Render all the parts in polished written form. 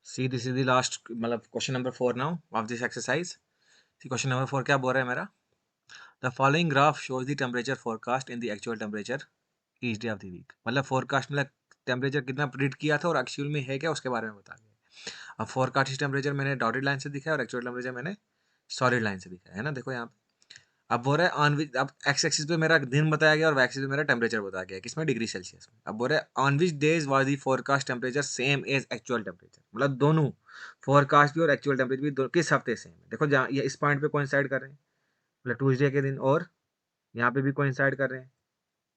C this is the last मतलब question number 4 now of this exercise. Question number 4 क्या बोल रहा है मेरा? The following graph shows the temperature forecast in the actual temperature each day of the week. मतलब forecast मतलब temperature कितना predict किया था और एक्चुअल में है क्या उसके बारे में बता दिया। अब फोरकास्ट टेम्परेचर मैंने डॉटेड लाइन से दिखा है और एक्चुअल टेम्परेचर मैंने सॉलिड लाइन से दिखा है ना। देखो यहाँ पे अब बोल रहा है ऑन विच, अब एक्स एक्सिस पे मेरा दिन बताया गया और वाई एक्सिस पे मेरा टेम्परेचर बताया गया किसमें, डिग्री सेल्सियस में। अब बोल रहा है on which days was the forecast temperature same as actual temperature. मतलब दोनों फोरकास्ट भी और एक्चुअल टेम्परेचर भी किस हफ्ते सेम है। देखो जहाँ ये इस पॉइंट पे कोइंसाइड कर रहे हैं, मतलब ट्यूसडे के दिन, और यहाँ पे भी कोइंसाइड कर रहे हैं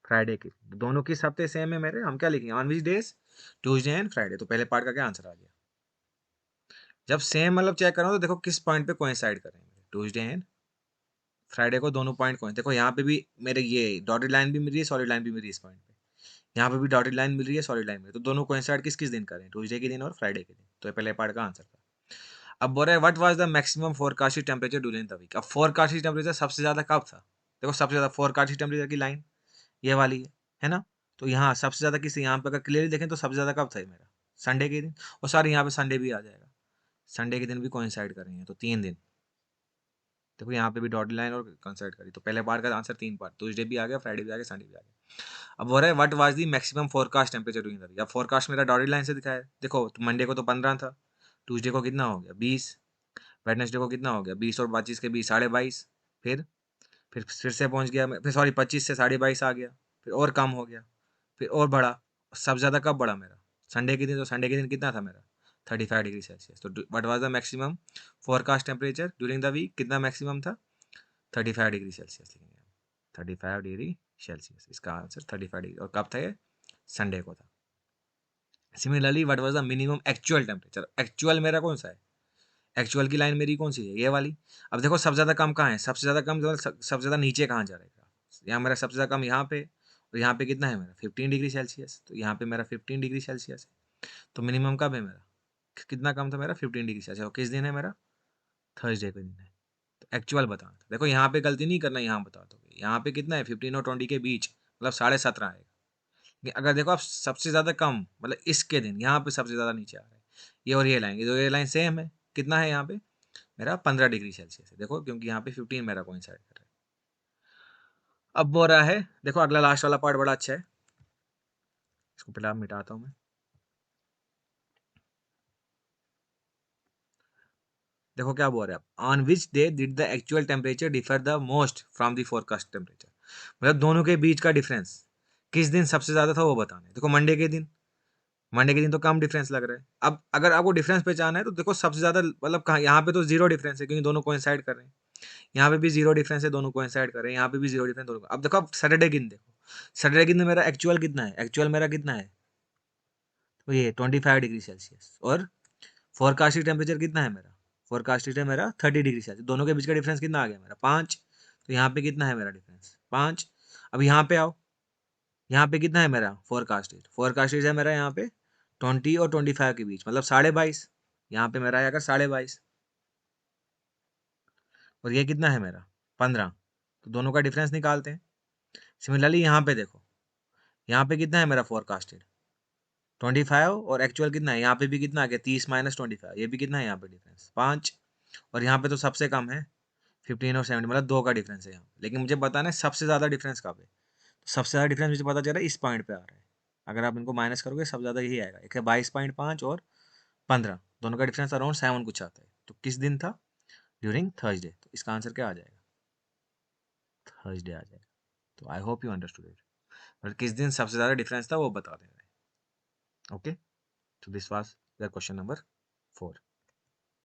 फ्राइडे के। दोनों किस हफ्ते सेम है मेरे, हम क्या लिखेंगे, on which days, Tuesday and Friday. तो पहले पार्ट का क्या आंसर आ गया। जब सेम मतलब चेक करो तो देखो किस पॉइंट पे कोइंसाइड कर रहे हैं, ट्यूसडे एंड फ्राइडे को दोनों पॉइंट कौन। देखो यहाँ पे भी मेरे ये डॉटेड लाइन भी मिल रही है, सॉलिड लाइन भी मिल रही है इस पॉइंट पे। यहाँ पे भी डॉटेड लाइन मिल रही है, सॉलिड लाइन मिल रही है, तो दोनों कोइंसाइड किस किस दिन करें, ट्यूसडे के दिन और फ्राइडे के दिन। तो ये पहले पार्ट का आंसर था। अब बोल रहे हैं what was the maximum forecasted temperature during the week. अब फोरकास्टेड टेम्परेचर सबसे ज्यादा कब था। देखो सबसे ज्यादा फोरकास्टेड टेम्परेचर की लाइन ये वाली है ना। तो यहाँ सबसे ज्यादा किस, यहाँ पे अगर क्लियरली देखें तो सबसे ज्यादा कब था मेरा, संडे के दिन। और सॉरी यहाँ पे संडे भी आ जाएगा, संडे के दिन भी कोइंसाइड कर रही है तो 3 दिन। देखो यहाँ पे भी डॉटेड लाइन और कंसाइड करी, तो पहले पार्ट का आंसर 3 पार्ट, ट्यूसडे भी आ गया, फ्राइडे भी आ गया, संडे भी आ गया। अब हो रहा है what was the maximum forecast temperature during the week. अब फोरकास्ट मेरा डॉटेड लाइन से दिखाया है। देखो तो मंडे को तो 15 था, ट्यूसडे को कितना हो गया 20, वेडनेसडे को कितना हो गया 20 और 25 के 20 22, फिर से पहुंच गया, फिर सॉरी 25 से 22.5 आ गया, फिर और कम हो गया, फिर और बढ़ा। सबसे ज़्यादा कब बढ़ा मेरा, संडे के दिन। तो संडे के दिन कितना था मेरा 35 डिग्री सेल्सियस। तो what was the maximum forecast temperature during the week, कितना मैक्सिमम था 35 डिग्री सेल्सियस लिखेंगे, 35 डिग्री सेल्सियस इसका आंसर 35 डिग्री। और कब था ये, संडे को था। Similarly what was the minimum actual temperature. Actual मेरा कौन सा है, एक्चुअल की लाइन मेरी कौन सी है, ये वाली। अब देखो सबसे ज़्यादा कम कहाँ है, सबसे ज़्यादा कम सबसे ज़्यादा नीचे कहाँ जा रहेगा। यहाँ मेरा सबसे ज़्यादा कम यहाँ पे, और यहाँ पे कितना है मेरा 15 डिग्री सेल्सियस। तो यहाँ पे मेरा 15 डिग्री सेल्सियस है। तो मिनिमम कब है मेरा, कितना कम था मेरा 15 डिग्री सेल्सियस। और किस दिन है मेरा, थर्सडे के दिन है। तो एक्चुअल बताना था। देखो यहाँ पे गलती नहीं करना, यहाँ बता दो यहाँ पे कितना है 15 और 20 के बीच, मतलब 17.5 आएगा। अगर देखो आप सबसे ज़्यादा कम मतलब इसके दिन, यहाँ पे सबसे ज़्यादा नीचे आ रहा है ये और ये लाइन, ये दो ये लाइन सेम है। कितना है यहाँ पे मेरा 15 डिग्री सेल्सियस है। देखो क्योंकि यहाँ पे 15 मेरा कोइंसाइड कर रहा है। अब हो रहा है, देखो अगला लास्ट वाला पार्ट बड़ा अच्छा है, इसको पहले आप मिटाता हूँ मैं। देखो क्या बोल रहे हैं, on which day did the actual temperature differ the most from the forecast temperature. मतलब दोनों के बीच का डिफरेंस किस दिन सबसे ज्यादा था वो बताना है। देखो मंडे के दिन, मंडे के दिन तो कम डिफरेंस लग रहा है। अब अगर आपको डिफरेंस पहचाना है तो देखो सबसे ज्यादा मतलब कहाँ, यहाँ पे तो जीरो डिफरेंस है क्योंकि दोनों कोइंसाइड कर रहे हैं। यहाँ पे भी जीरो डिफरेंस है, दोनों कोइंसाइड कर रहे हैं। यहाँ पे भी जीरो डिफरेंस दोनों। अब देखो अब सैटरडे के दिन देखो, सैटरडे के दिन मेरा एक्चुअल कितना है, एक्चुअल मेरा कितना है, तो ये 25 डिग्री सेल्सियस। और फोरकास्टेड टेम्परेचर कितना है मेरा, फोरकास्टेड है मेरा 30 डिग्री सेल्सियस। दोनों के बीच का डिफरेंस कितना आ गया मेरा 5। तो यहाँ पे कितना है मेरा डिफरेंस 5। अब यहाँ पे आओ, यहाँ पे कितना है मेरा फोरकास्टेड, फोरकास्टेड है मेरा यहाँ पे 20 और 25 के बीच, मतलब 22.5। यहाँ पे मेरा आएगा 22.5 और ये कितना है मेरा 15। तो दोनों का डिफरेंस निकालते हैं। सिमिलरली यहाँ पे देखो, यहाँ पे कितना है मेरा फोरकास्टेड 25 और एक्चुअल कितना है, यहाँ पे भी कितना आ गया 30 माइनस 25, ये भी कितना है यहाँ पे डिफरेंस 5। और यहाँ पे तो सबसे कम है 15 और 70, मतलब 2 का डिफरेंस है यहाँ पे। लेकिन मुझे बताना है सबसे ज़्यादा डिफरेंस कब है। तो सबसे ज़्यादा डिफरेंस मुझे पता चल रहा है इस पॉइंट पे आ रहा है। अगर आप इनको माइनस करोगे सबसे ज़्यादा यही आएगा, एक है 22.5 और 15, दोनों का डिफरेंस अराउंड 7 कुछ आता है। तो किस दिन था, ड्यूरिंग थर्सडे। तो इसका आंसर क्या आ जाएगा, थर्सडे आ जाएगा। तो I hope you understood it. और किस दिन सबसे ज़्यादा डिफरेंस था वो बता देना है। ओके, तो this was the question number 4।